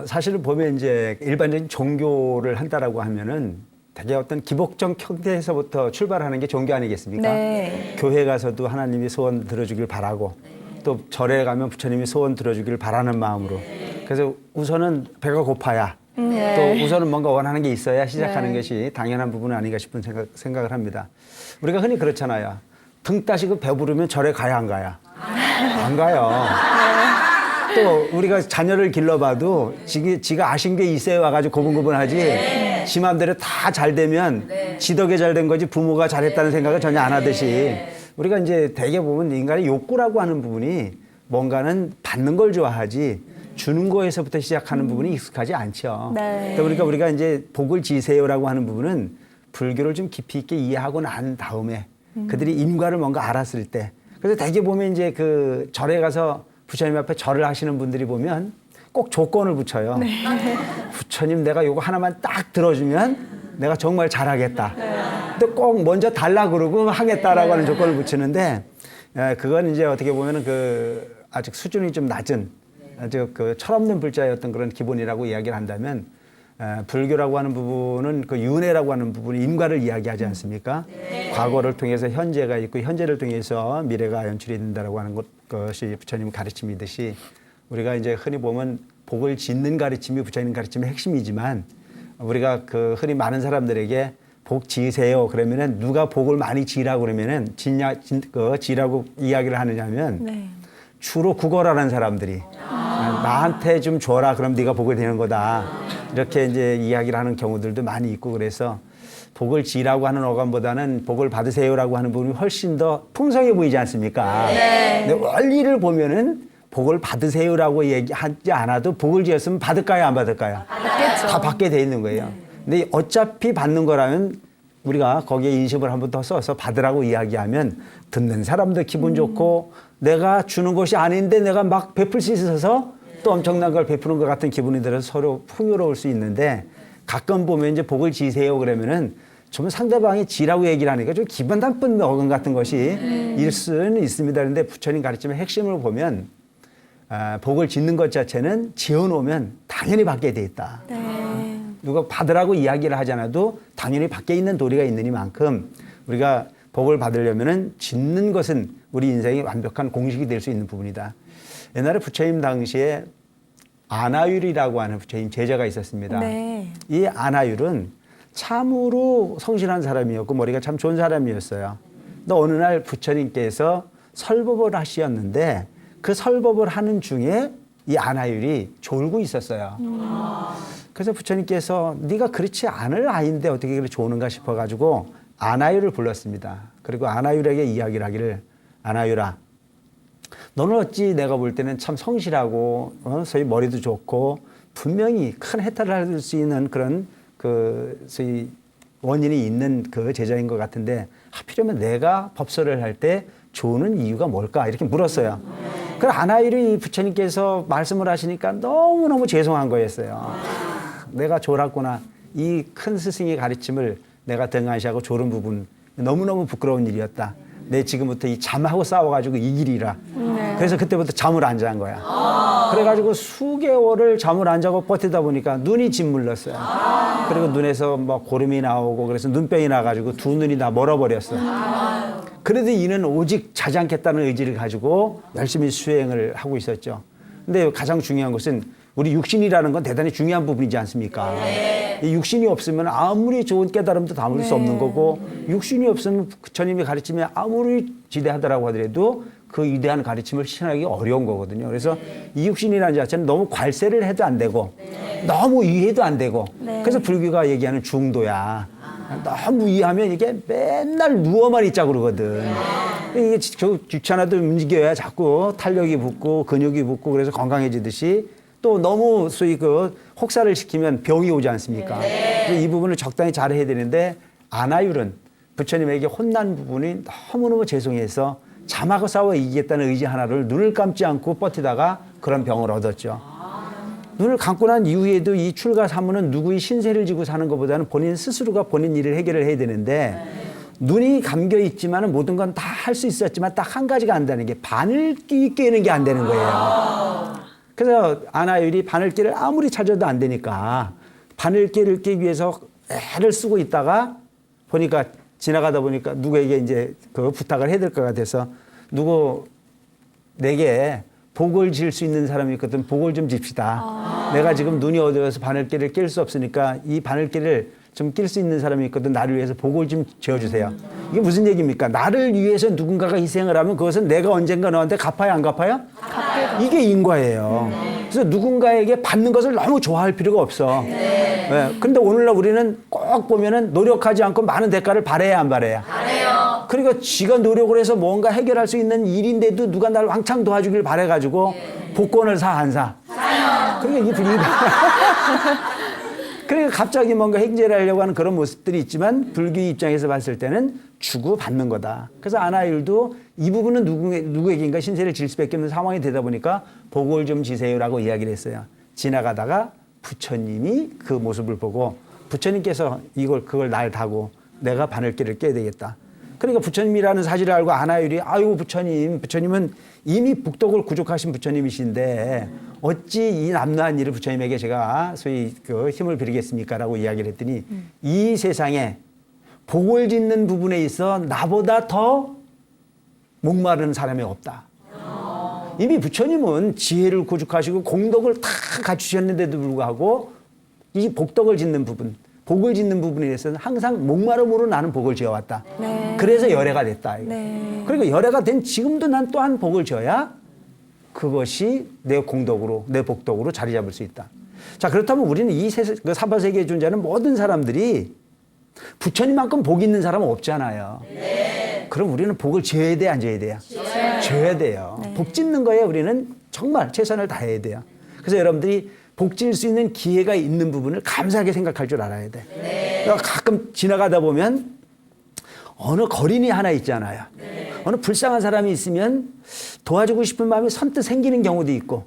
사실은 보면 이제 일반적인 종교를 한다라고 하면은 되게 어떤 기복적 형태에서부터 출발하는 게 종교 아니겠습니까? 네. 교회 가서도 하나님이 소원 들어주길 바라고 또 절에 가면 부처님이 소원 들어주길 바라는 마음으로 그래서 우선은 배가 고파야 또 우선은 뭔가 원하는 게 있어야 시작하는 것이 당연한 부분은 아닌가 싶은 생각을 합니다. 우리가 흔히 그렇잖아요. 등 따시고 배부르면 절에 가야 안 가야? 안 가요. 또 우리가 자녀를 길러봐도 지가 아신 게 있어야 와가지고 고분고분하지 지 맘대로 다 잘 되면 지 덕에 잘 된 거지 부모가 잘했다는 생각을 전혀 안 하듯이 우리가 이제 대개 보면 인간의 욕구라고 하는 부분이 뭔가는 받는 걸 좋아하지 주는 거에서부터 시작하는 부분이 익숙하지 않죠. 네. 그러니까 우리가 이제 복을 지세요라고 하는 부분은 불교를 좀 깊이 있게 이해하고 난 다음에 그들이 인과를 뭔가 알았을 때 그래서 대개 보면 이제 그 절에 가서 부처님 앞에 절을 하시는 분들이 보면 꼭 조건을 붙여요. 부처님 내가 요거 하나만 딱 들어주면 내가 정말 잘하겠다. 근데 꼭 먼저 달라 그러고 하겠다라고 하는 조건을 붙이는데 그건 이제 어떻게 보면은 그 아직 수준이 좀 낮은 아주 그 철없는 불자의 어떤 그런 기본이라고 이야기를 한다면 불교라고 하는 부분은 그 윤회라고 하는 부분이 인과를 이야기하지 않습니까? 과거를 통해서 현재가 있고 현재를 통해서 미래가 연출이 된다라고 하는 것이 부처님 가르침이듯이 우리가 이제 흔히 보면 복을 짓는 가르침이 부처님 가르침의 핵심이지만 우리가 그 흔히 많은 사람들에게 복 지으세요 그러면은 누가 복을 많이 지으라고 그러면은 지라고 이야기를 하느냐면 주로 구걸하는 사람들이 나한테 좀 줘라 그럼 네가 복을 되는 거다 이렇게 이제 이야기를 하는 경우들도 많이 있고 그래서 복을 지라고 하는 어감보다는 복을 받으세요라고 하는 부분이 훨씬 더 풍성해 보이지 않습니까? 근데 원리를 보면은 복을 받으세요라고 얘기하지 않아도 복을 지었으면 받을까요 안 받을까요? 받겠죠. 다 받게 돼 있는 거예요. 근데 어차피 받는 거라면 우리가 거기에 인심을 한번 더 써서 받으라고 이야기하면 듣는 사람도 기분 좋고 내가 주는 것이 아닌데 내가 막 베풀 수 있어서 또 엄청난 걸 베푸는 것 같은 기분이 들어서 서로 풍요로울 수 있는데 가끔 보면 이제 복을 지세요 그러면은 좀 상대방이 지라고 얘기를 하니까 좀 기분 나쁜 어감 같은 것이 일 수는 있습니다. 그런데 부처님 가르침의 핵심을 보면 복을 짓는 것 자체는 지어놓으면 당연히 받게 돼 있다. 누가 받으라고 이야기를 하지 않아도 당연히 밖에 있는 도리가 있느니만큼 우리가 복을 받으려면은 짓는 것은 우리 인생의 완벽한 공식이 될 수 있는 부분이다. 옛날에 부처님 당시에 안하율이라고 하는 부처님 제자가 있었습니다. 이 안하율은 참으로 성실한 사람이었고 머리가 참 좋은 사람이었어요. 근데 어느 날 부처님께서 설법을 하시었는데 그 설법을 하는 중에 이 안하율이 졸고 있었어요. 그래서 부처님께서 네가 그렇지 않을 아이인데 어떻게 그렇게 조는가 싶어가지고 안하율을 불렀습니다. 그리고 안하율에게 이야기를 하기를 안하율아 너는 어찌 내가 볼 때는 참 성실하고 소위 머리도 좋고 분명히 큰 해탈을 할 수 있는 그런 그 소위 원인이 있는 그 제자인 것 같은데 하필이면 내가 법설을 할 때 조는 이유가 뭘까 이렇게 물었어요. 그 안하율이 부처님께서 말씀을 하시니까 너무너무 죄송한 거였어요. 내가 졸았구나. 이 큰 스승의 가르침을 내가 등한시하고 졸은 부분 너무너무 부끄러운 일이었다. 내 지금부터 이 잠하고 싸워가지고 이기리라. 그래서 그때부터 잠을 안 잔 거야. 그래가지고 수개월을 잠을 안 자고 버티다 보니까 눈이 짓물렀어요. 그리고 눈에서 뭐 고름이 나오고 그래서 눈병이 나가지고 두 눈이 다 멀어버렸어요. 그래도 이는 오직 자지 않겠다는 의지를 가지고 열심히 수행을 하고 있었죠. 근데 가장 중요한 것은 우리 육신이라는 건 대단히 중요한 부분이지 않습니까? 이 육신이 없으면 아무리 좋은 깨달음도 담을 수 없는 거고 육신이 없으면 부처님이 가르침에 아무리 지대하더라고 하더라도 그 위대한 가르침을 실현하기 어려운 거거든요. 그래서 이 육신이라는 자체는 너무 괄세를 해도 안 되고 너무 위해도 안 되고 그래서 불교가 얘기하는 중도야. 너무 위하면 이게 맨날 누워만 있자 그러거든. 이게 귀찮아도 움직여야 자꾸 탄력이 붙고 근육이 붙고 그래서 건강해지듯이 또 너무 소위 그 혹사를 시키면 병이 오지 않습니까? 그래서 이 부분을 적당히 잘해야 되는데 안하율은 부처님에게 혼난 부분이 너무너무 죄송해서 잠하고 싸워 이기겠다는 의지 하나를 눈을 감지 않고 버티다가 그런 병을 얻었죠. 눈을 감고 난 이후에도 이 출가사무는 누구의 신세를 지고 사는 것보다는 본인 스스로가 본인 일을 해결을 해야 되는데 눈이 감겨 있지만 모든 건 다 할 수 있었지만 딱 한 가지가 안 되는 게 바늘 끼는 게 안 되는 거예요. 그래서 아나율이 바늘길을 아무리 찾아도 안 되니까 바늘길을 끼기 위해서 애를 쓰고 있다가 보니까 지나가다 보니까 누구에게 이제 그 부탁을 해야 될 것 같아서 누구 내게 복을 지을 수 있는 사람이 있거든. 복을 좀 집시다. 내가 지금 눈이 어두워서 바늘길을 낄 수 없으니까 이 바늘길을 좀 낄 수 있는 사람이 있거든. 나를 위해서 복을 좀 지어주세요. 이게 무슨 얘기입니까? 나를 위해서 누군가가 희생을 하면 그것은 내가 언젠가 너한테 갚아야 안 갚아요? 이게 인과예요. 그래서 누군가에게 받는 것을 너무 좋아할 필요가 없어. 네. 근데 오늘날 우리는 꼭 보면은 노력하지 않고 많은 대가를 바라야 안 바라야? 바라요. 그러니까 지가 노력을 해서 뭔가 해결할 수 있는 일인데도 누가 날 왕창 도와주길 바래가지고 복권을 사 안 사? 사요. 그러니까 이게 불이익. 그러니까 갑자기 뭔가 행제를 하려고 하는 그런 모습들이 있지만 불교 입장에서 봤을 때는 주고 받는 거다. 그래서 아나율도 이 부분은 누구에게인가 신세를 질 수밖에 없는 상황이 되다 보니까 복을 좀 지세요라고 이야기를 했어요. 지나가다가 부처님이 그 모습을 보고 부처님께서 그걸 날 다고 내가 바늘길을 껴야 되겠다. 그러니까 부처님이라는 사실을 알고 아나율이 아이고 부처님은 이미 북덕을 구족하신 부처님이신데 어찌 이 남루한 일을 부처님에게 제가 소위 그 힘을 빌리겠습니까라고 이야기를 했더니 이 세상에 복을 짓는 부분에 있어 나보다 더 목마른 사람이 없다. 이미 부처님은 지혜를 구축하시고 공덕을 다 갖추셨는데도 불구하고 이 복덕을 짓는 부분, 복을 짓는 부분에 대해서는 항상 목마름으로 나는 복을 지어왔다. 네. 그래서 열애가 됐다. 네. 그리고 열애가 된 지금도 난 또한 복을 지어야 그것이 내 공덕으로, 내 복덕으로 자리 잡을 수 있다. 자, 그렇다면 우리는 이 사바세계에 존재하는 모든 사람들이 부처님만큼 복 있는 사람은 없잖아요. 네. 그럼 우리는 복을 지어야 돼, 안 지어야 돼요? 지어야 돼요. 네. 복 짓는 거에 우리는 정말 최선을 다해야 돼요. 그래서 여러분들이 복 지을 수 있는 기회가 있는 부분을 감사하게 생각할 줄 알아야 돼. 네. 그러니까 가끔 지나가다 보면 어느 거린이 하나 있잖아요. 네. 어느 불쌍한 사람이 있으면 도와주고 싶은 마음이 선뜻 생기는 경우도 있고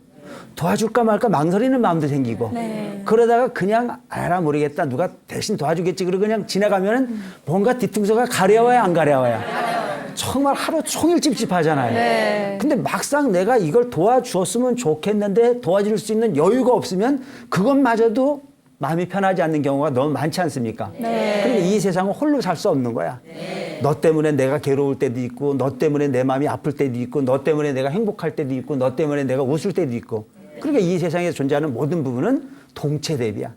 도와줄까 말까 망설이는 마음도 생기고 네. 그러다가 그냥 알아 모르겠다 누가 대신 도와주겠지 그러고 그냥 지나가면 뭔가 뒤통수가 가려워야 안 가려워야 정말 하루 종일 찝찝하잖아요. 네. 근데 막상 내가 이걸 도와주었으면 좋겠는데 도와줄 수 있는 여유가 없으면 그것마저도 마음이 편하지 않는 경우가 너무 많지 않습니까? 네. 그러니까 이 세상은 홀로 살 수 없는 거야. 네. 너 때문에 내가 괴로울 때도 있고 너 때문에 내 마음이 아플 때도 있고 너 때문에 내가 행복할 때도 있고 너 때문에 내가 웃을 때도 있고 그러니까 이 세상에 존재하는 모든 부분은 동체 대비야.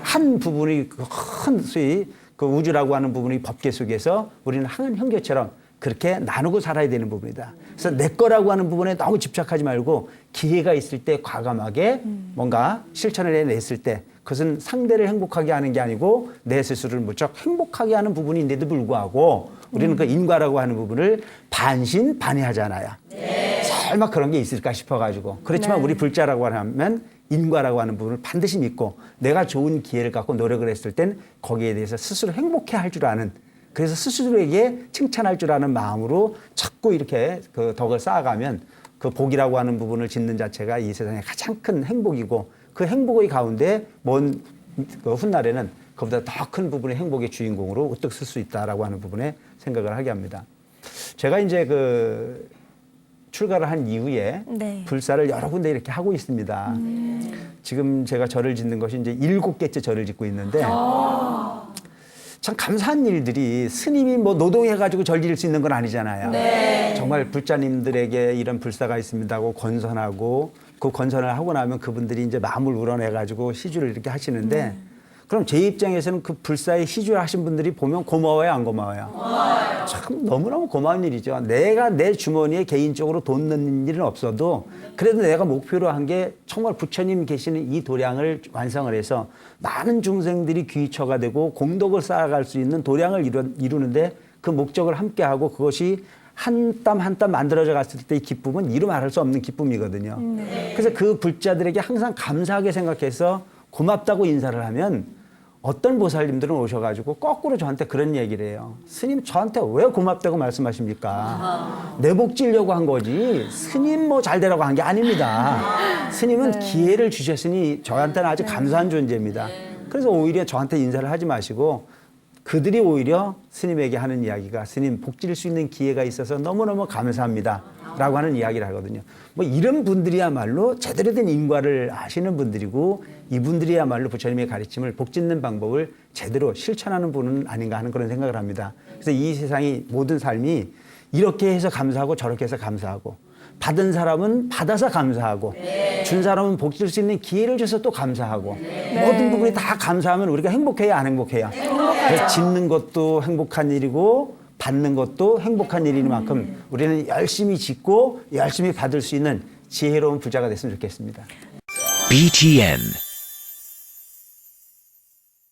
한 부분이 큰 수의 그 우주라고 하는 부분이 법계 속에서 우리는 한 형제처럼 그렇게 나누고 살아야 되는 부분이다. 그래서 내 거라고 하는 부분에 너무 집착하지 말고 기회가 있을 때 과감하게 뭔가 실천을 해냈을 때 그것은 상대를 행복하게 하는 게 아니고 내 스스로를 무척 행복하게 하는 부분인데도 불구하고 우리는 그 인과라고 하는 부분을 반신반의하잖아요. 네. 설마 그런 게 있을까 싶어가지고 그렇지만 네. 우리 불자라고 하면 인과라고 하는 부분을 반드시 믿고 내가 좋은 기회를 갖고 노력을 했을 땐 거기에 대해서 스스로 행복해할 줄 아는 그래서 스스로에게 칭찬할 줄 아는 마음으로 자꾸 이렇게 그 덕을 쌓아가면 그 복이라고 하는 부분을 짓는 자체가 이 세상의 가장 큰 행복이고 그 행복의 가운데 먼 그 훗날에는 그보다 더 큰 부분의 행복의 주인공으로 우뚝 쓸 수 있다라고 하는 부분에 생각을 하게 합니다. 제가 이제 그 출가를 한 이후에 네. 불사를 여러 군데 이렇게 하고 있습니다. 지금 제가 절을 짓는 것이 이제 7개째 절을 짓고 있는데 참 감사한 일들이 스님이 뭐 노동해가지고 절 지을 수 있는 건 아니잖아요. 네. 정말 불자님들에게 이런 불사가 있습니다고 권선하고 그 권선을 하고 나면 그분들이 이제 마음을 우러내가지고 시주를 이렇게 하시는데 그럼 제 입장에서는 그 불사에 시주를 하신 분들이 보면 고마워요, 안 고마워요? 고마워요. 참 너무너무 고마운 일이죠. 내가 내 주머니에 개인적으로 돈 넣는 일은 없어도 그래도 내가 목표로 한 게 정말 부처님 계시는 이 도량을 완성을 해서 많은 중생들이 귀처가 되고 공덕을 쌓아갈 수 있는 도량을 이루는데 그 목적을 함께하고 그것이 한 땀 한 땀 만들어져 갔을 때의 기쁨은 이루 말할 수 없는 기쁨이거든요. 그래서 그 불자들에게 항상 감사하게 생각해서 고맙다고 인사를 하면 어떤 보살님들은 오셔가지고 거꾸로 저한테 그런 얘기를 해요. 스님 저한테 왜 고맙다고 말씀하십니까? 내 복 지려고 한 거지 스님 뭐 잘 되라고 한 게 아닙니다. 스님은 네. 기회를 주셨으니 저한테는 아주 감사한 존재입니다. 그래서 오히려 저한테 인사를 하지 마시고 그들이 오히려 스님에게 하는 이야기가 스님 복 지를 수 있는 기회가 있어서 너무너무 감사합니다. 라고 하는 이야기를 하거든요. 뭐 이런 분들이야말로 제대로 된 인과를 아시는 분들이고 이분들이야말로 부처님의 가르침을 복 짓는 방법을 제대로 실천하는 분은 아닌가 하는 그런 생각을 합니다. 그래서 이 세상이 모든 삶이 이렇게 해서 감사하고 저렇게 해서 감사하고 받은 사람은 받아서 감사하고 준 사람은 복 줄 수 있는 기회를 줘서 또 감사하고 모든 부분이 다 감사하면 우리가 행복해야 안 행복해요? 그래서 짓는 것도 행복한 일이고 받는 것도 행복한 일이니만큼 우리는 열심히 짓고 열심히 받을 수 있는 지혜로운 부자가 됐으면 좋겠습니다. BTN